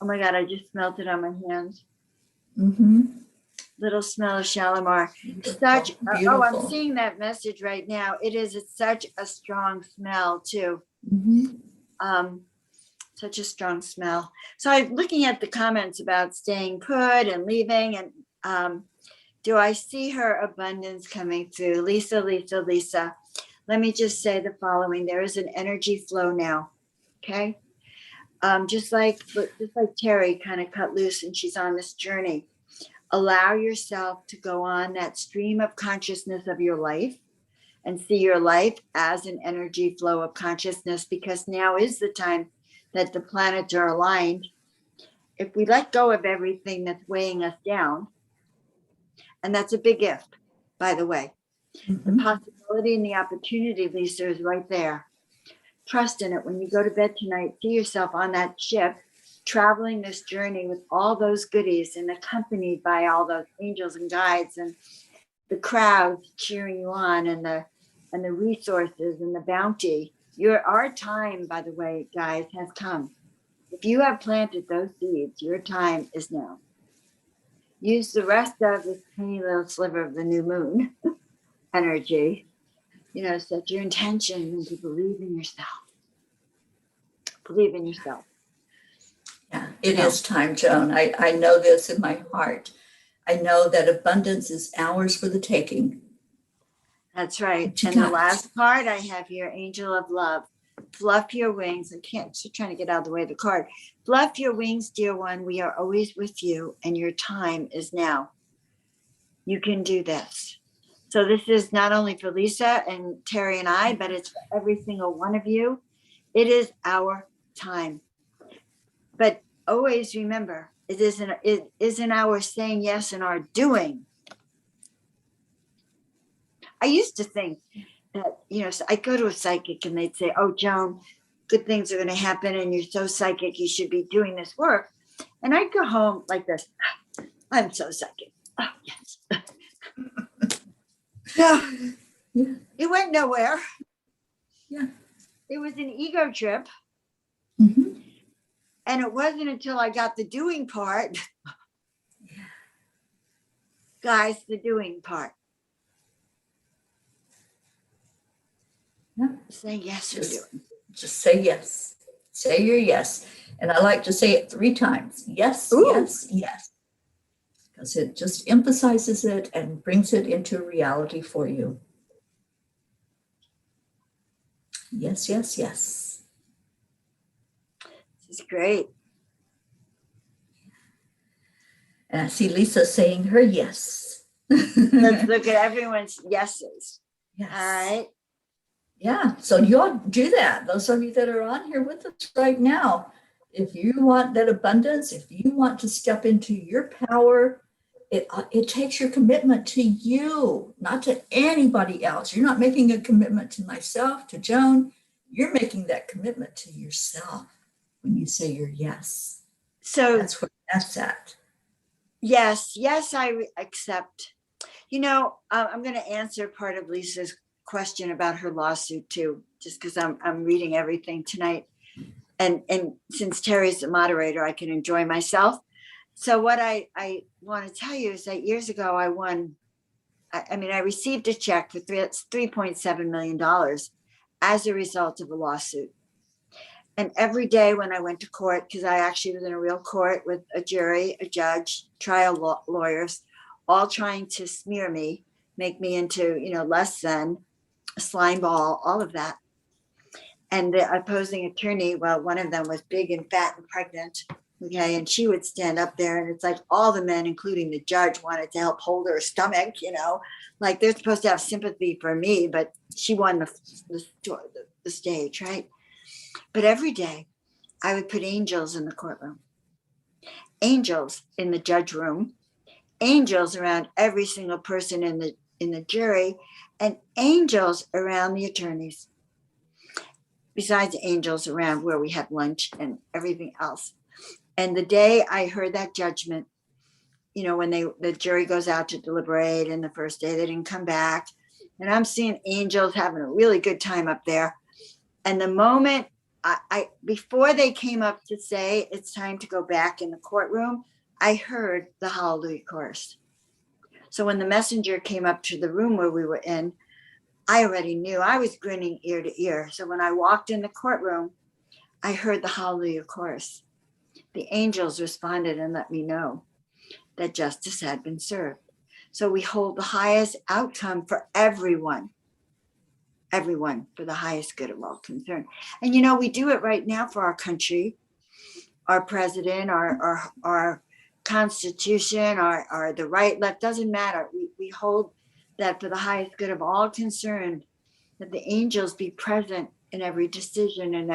C: Oh my God, I just smelled it on my hands. Little smell of Shalimar. Oh, I'm seeing that message right now. It's such a strong smell too. Such a strong smell. So I'm looking at the comments about staying put and leaving, and do I see her abundance coming through? Lisa. Let me just say the following. There is an energy flow now. Okay. Just like Teri kind of cut loose and she's on this journey. Allow yourself to go on that stream of consciousness of your life and see your life as an energy flow of consciousness, because now is the time that the planets are aligned. If we let go of everything that's weighing us down, and that's a big if, by the way, the possibility and the opportunity, Lisa, is right there. Trust in it. When you go to bed tonight, see yourself on that ship, traveling this journey with all those goodies and accompanied by all those angels and guides and the crowds cheering you on, and the resources and the bounty. Our time, by the way, guys, has come. If you have planted those seeds, your time is now. Use the rest of this tiny little sliver of the new moon energy, set your intention and to believe in yourself. Believe in yourself.
A: Yeah, it is time, Joan. I know this in my heart. I know that abundance is ours for the taking.
C: That's right. And the last part I have here, Angel of Love. Fluff your wings. Still trying to get out of the way of the card. Fluff your wings, dear one. We are always with you, and your time is now. You can do this. So this is not only for Lisa and Teri and I, but it's for every single one of you. It is our time. But always remember, it isn't our saying yes and our doing. I used to think that, I'd go to a psychic and they'd say, oh, Joan, good things are going to happen and you're so psychic, you should be doing this work. And I'd go home like this. I'm so psychic. Oh, yes. No,
A: Yeah.
C: it went nowhere.
A: Yeah.
C: It was an ego trip.
A: Mm-hmm.
C: And it wasn't until I got the doing part, guys, the doing part.
A: Yeah.
C: Say yes or do it.
A: Just say yes. Say your yes. And I like to say it 3 times. Yes,
C: Ooh.
A: yes, yes. Because it just emphasizes it and brings it into reality for you. Yes, yes, yes.
C: This is great.
A: And I see Lisa saying her yes.
C: Let's look at everyone's yeses.
A: Yes.
C: All right.
A: Yeah, so you'll do that. Those of you that are on here with us right now, if you want that abundance, if you want to step into your power, it takes your commitment to you, not to anybody else. You're not making a commitment to myself, to Joan. You're making that commitment to yourself when you say your yes.
C: So
A: That's where that's at.
C: yes, I accept. I'm going to answer part of Lisa's question about her lawsuit too, just because I'm reading everything tonight. And since Teri's the moderator, I can enjoy myself. So what I want to tell you is that years ago I won. I received a check for $3.7 million as a result of a lawsuit. And every day when I went to court, because I actually was in a real court with a jury, a judge, trial lawyers, all trying to smear me, make me into, less than a slime ball, all of that. And the opposing attorney, well, one of them was big and fat and pregnant. Okay. And she would stand up there and it's like all the men, including the judge, wanted to help hold her stomach, like they're supposed to have sympathy for me, but she won the stage, right? But every day I would put angels in the courtroom, angels in the judge room, angels around every single person in the jury, and angels around the attorneys, besides angels around where we had lunch and everything else. And the day I heard that judgment, when the jury goes out to deliberate, and the first day they didn't come back, and I'm seeing angels having a really good time up there. And the moment I before they came up to say it's time to go back in the courtroom, I heard the Hallelujah chorus. So when the messenger came up to the room where we were in, I already knew. I was grinning ear to ear. So when I walked in the courtroom, I heard the Hallelujah chorus. The angels responded and let me know that justice had been served. So we hold the highest outcome for everyone, for the highest good of all concerned. And we do it right now for our country, our president, our constitution, our the right, left, doesn't matter. We hold that for the highest good of all concerned, that the angels be present in every decision, in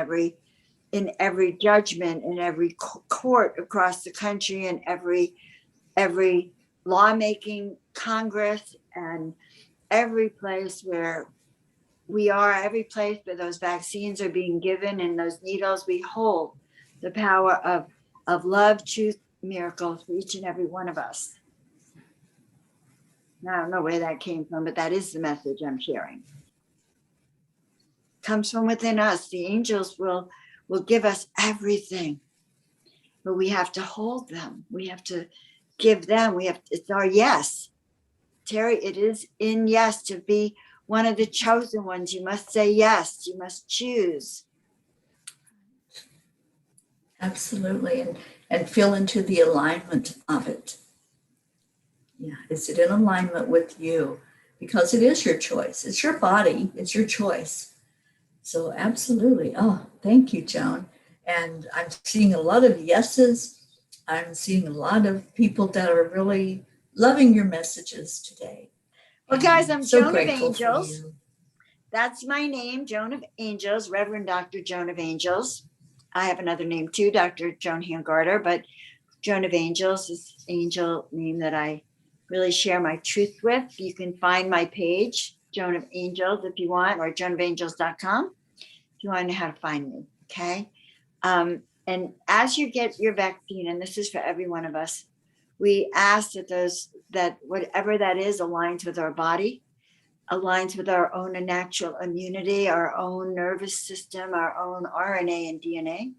C: every judgment, in every court across the country, and every lawmaking Congress, and every place where we are, every place where those vaccines are being given and those needles. We hold the power of love, truth, miracles for each and every one of us. Now, I don't know where that came from, but that is the message I'm sharing. Comes from within us. The angels will give us everything, but we have to hold them. We have to give them. It's our yes. Teri, it is in yes to be one of the chosen ones. You must say yes. You must choose.
A: Absolutely. And feel into the alignment of it. Yeah. Is it in alignment with you? Because it is your choice. It's your body. It's your choice. So absolutely. Oh, thank you, Joan. And I'm seeing a lot of yeses. I'm seeing a lot of people that are really loving your messages today.
C: Well, guys, I'm
A: so
C: Joan of
A: grateful for
C: Angels.
A: you.
C: That's my name, Joan of Angels, Reverend Dr. Joan of Angels. I have another name too, Dr. Joan Hangarter, but Joan of Angels is angel name that I really share my truth with. You can find my page, Joan of Angels, if you want, or joanofangels.com if you want to know how to find me. Okay. And as you get your vaccine, and this is for every one of us, we ask that whatever that is aligns with our body, aligns with our own natural immunity, our own nervous system, our own RNA and DNA,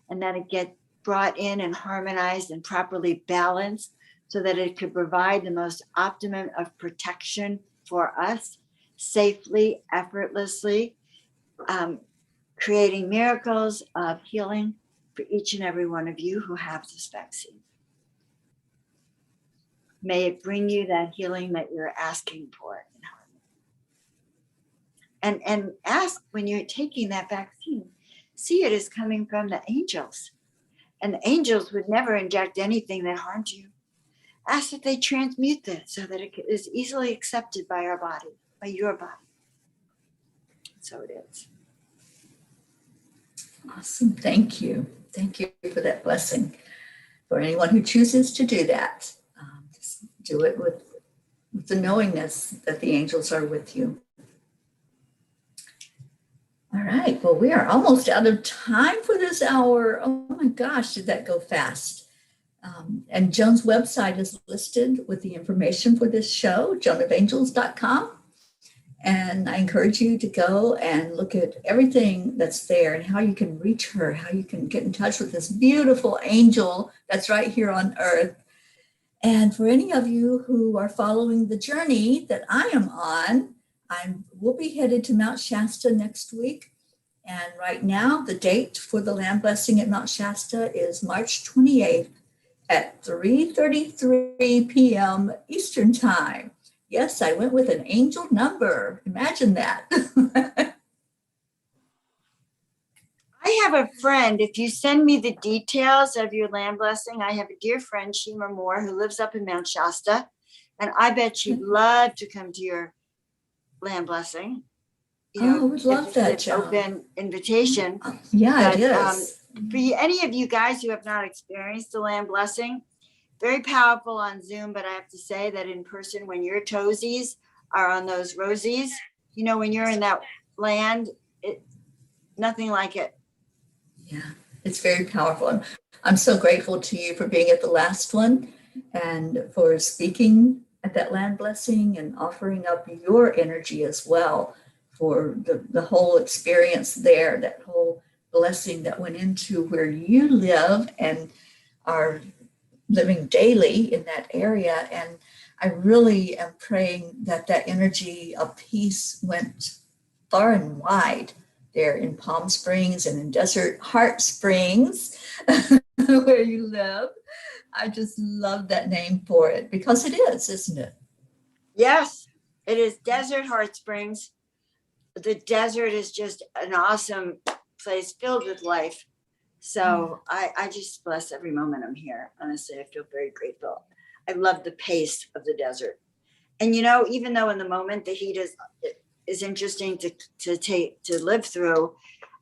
C: and that it get brought in and harmonized and properly balanced so that it could provide the most optimum of protection for us safely, effortlessly, creating miracles of healing for each and every one of you who have this vaccine. May it bring you that healing that you're asking for. And ask when you're taking that vaccine, see it as coming from the angels. And the angels would never inject anything that harmed you. Ask that they transmute that so that it is easily accepted by our body, by your body. So it is.
A: Awesome. Thank you. Thank you for that blessing. For anyone who chooses to do that, just do it with the knowingness that the angels are with you. All right. Well, we are almost out of time for this hour. Oh my gosh, did that go fast? And Joan's website is listed with the information for this show, joanofangels.com. And I encourage you to go and look at everything that's there and how you can reach her, how you can get in touch with this beautiful angel that's right here on earth. And for any of you who are following the journey that I am on, we'll be headed to Mount Shasta next week. And right now, the date for the land blessing at Mount Shasta is March 28th at 3:33 p.m. Eastern Time. Yes, I went with an angel number. Imagine that.
C: I have a friend. If you send me the details of your land blessing, I have a dear friend, Shima Moore, who lives up in Mount Shasta. And I bet she'd love to come to your land blessing. You know,
A: I would love that,
C: it's
A: Joan.
C: open invitation.
A: Yeah,
C: But,
A: it is.
C: For any of you guys who have not experienced the land blessing, very powerful on Zoom, but I have to say that in person, when your toesies are on those rosies, you know, when you're in that land, nothing like it.
A: Yeah, it's very powerful. I'm so grateful to you for being at the last one and for speaking at that land blessing and offering up your energy as well for the whole experience there, that whole blessing that went into where you live and are living daily in that area. And I really am praying that that energy of peace went far and wide there in Palm Springs and in Desert Heart Springs, where you live. I just love that name for it because it is, isn't it?
C: Yes, it is Desert Heart Springs. The desert is just an awesome place filled with life. So I just bless every moment I'm here. Honestly, I feel very grateful. I love the pace of the desert. And, you know, even though in the moment the heat is interesting to live through,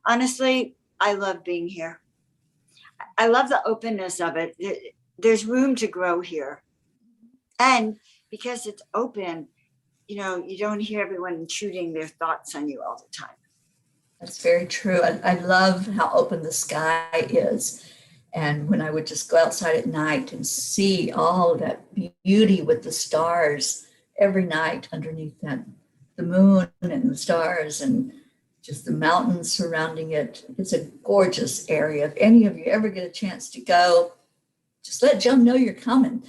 C: honestly, I love being here. I love the openness of it. There's room to grow here. And because it's open, you know, you don't hear everyone intruding their thoughts on you all the time.
A: That's very true. I love how open the sky is. And when I would just go outside at night and see all that beauty with the stars every night underneath that, the moon and the stars and just the mountains surrounding it. It's a gorgeous area. If any of you ever get a chance to go, just let Joan know you're coming.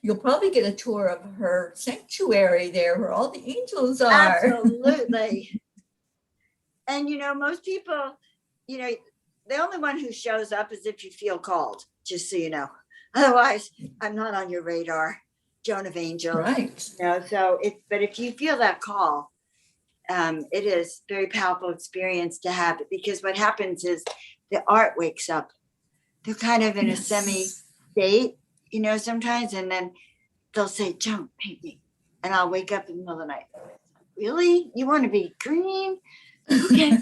A: You'll probably get a tour of her sanctuary there where all the angels are.
C: Absolutely. And, you know, most people, you know, the only one who shows up is if you feel called, just so you know. Otherwise, I'm not on your radar, Joan of Angels.
A: Right.
C: You know, but if you feel that call, it is a very powerful experience to have it, because what happens is the art wakes up. They're kind of in a semi state, you know, sometimes, and then they'll say, Joan, paint me. And I'll wake up in the middle of the night. Really? You want to be green? Okay.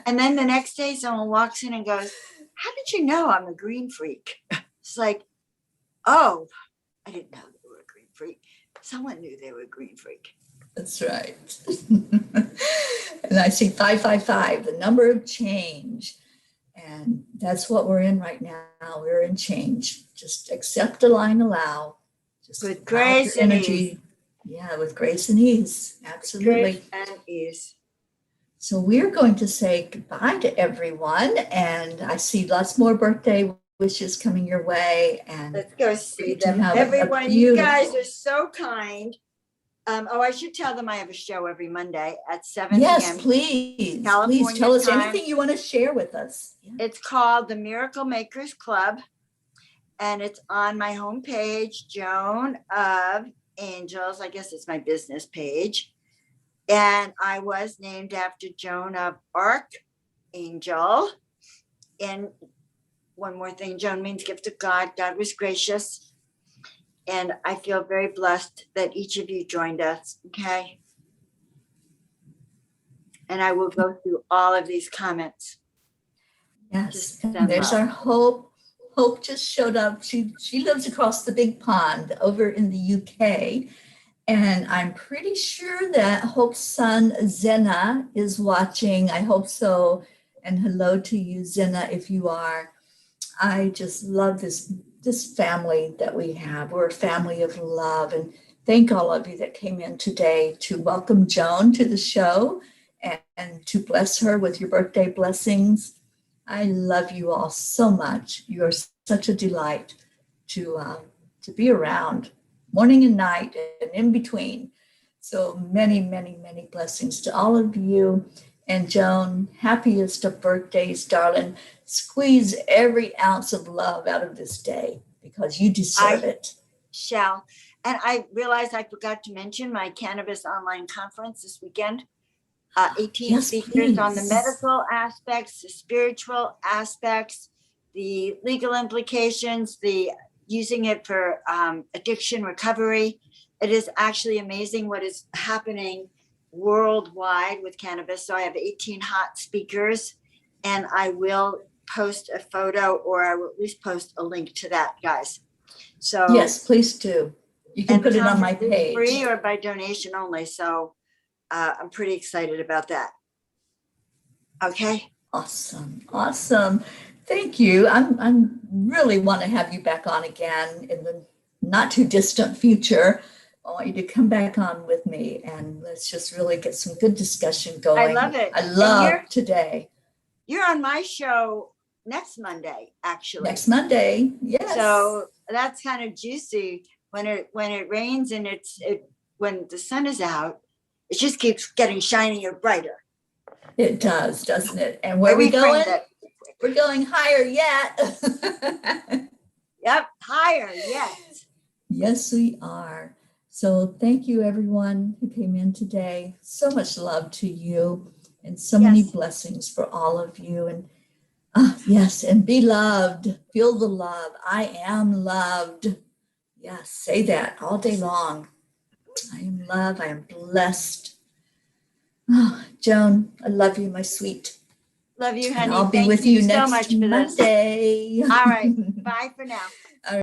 C: And then the next day, someone walks in and goes, how did you know I'm a green freak? It's like, oh, I didn't know they were a green freak. Someone knew they were a green freak.
A: That's right. And I see 555, the number of change. And that's what we're in right now. We're in change. Just accept, align, allow. Just
C: With
A: allow
C: grace
A: your
C: and
A: energy.
C: ease.
A: Yeah, with grace and ease. Absolutely.
C: Grace and ease.
A: So we're going to say goodbye to everyone. And I see lots more birthday wishes coming your way. And
C: Let's go see
A: to
C: them.
A: have a
C: Everyone, you guys
A: beautiful-
C: are so kind. I should tell them I have a show every Monday at 7
A: Yes,
C: p.m.
A: please. Please
C: California
A: tell us
C: time.
A: anything you want to share with us. Yeah.
C: It's called the Miracle Makers Club, and it's on my homepage, Joan of Angels. I guess it's my business page. And I was named after Joan of Archangel. And one more thing, Joan means gift of God. God was gracious. And I feel very blessed that each of you joined us. Okay. And I will go through all of these comments.
A: Yes,
C: Just
A: and
C: send
A: there's
C: love.
A: our Hope. Hope just showed up. She lives across the big pond over in the UK. And I'm pretty sure that Hope's son, Zena, is watching. I hope so. And hello to you, Zena, if you are. I just love this family that we have. We're a family of love. And thank all of you that came in today to welcome Joan to the show and to bless her with your birthday blessings. I love you all so much. You are such a delight to be around morning and night and in between. So many, many, many blessings to all of you. And Joan, happiest of birthdays, darling. Squeeze every ounce of love out of this day because you deserve it.
C: Shall. And I realized I forgot to mention my cannabis online conference this weekend. 18
A: Yes,
C: speakers on the
A: please.
C: medical aspects, the spiritual aspects, the legal implications, the using it for addiction recovery. It is actually amazing what is happening worldwide with cannabis. So I have 18 hot speakers, and I will post a photo, or I will at least post a link to that, guys. So
A: Yes, please do. You can
C: and the
A: put it on my
C: conference is
A: page.
C: free or by donation only. So I'm pretty excited about that. Okay.
A: Awesome. Awesome. Thank you. I'm really want to have you back on again in the not too distant future. I want you to come back on with me and let's just really get some good discussion going.
C: I love it.
A: I
C: And
A: love today.
C: You're on my show next Monday, actually.
A: Next Monday. Yes.
C: So that's kind of juicy when it rains and when the sun is out, it just keeps getting shinier, brighter.
A: It does, doesn't it? And where are we going? We're going higher yet.
C: Yep, higher, yes.
A: Yes, we are. So thank you, everyone who came in today. So much love to you and so many
C: Yes.
A: blessings for all of you. And yes, and be loved. Feel the love. I am loved. Yes, say that all day long. I am loved. I am blessed. Oh, Joan, I love you, my sweet.
C: Love you, honey.
A: And I'll be
C: Thank
A: with you
C: so
A: next
C: much for this.
A: Monday.
C: All right. Bye for now.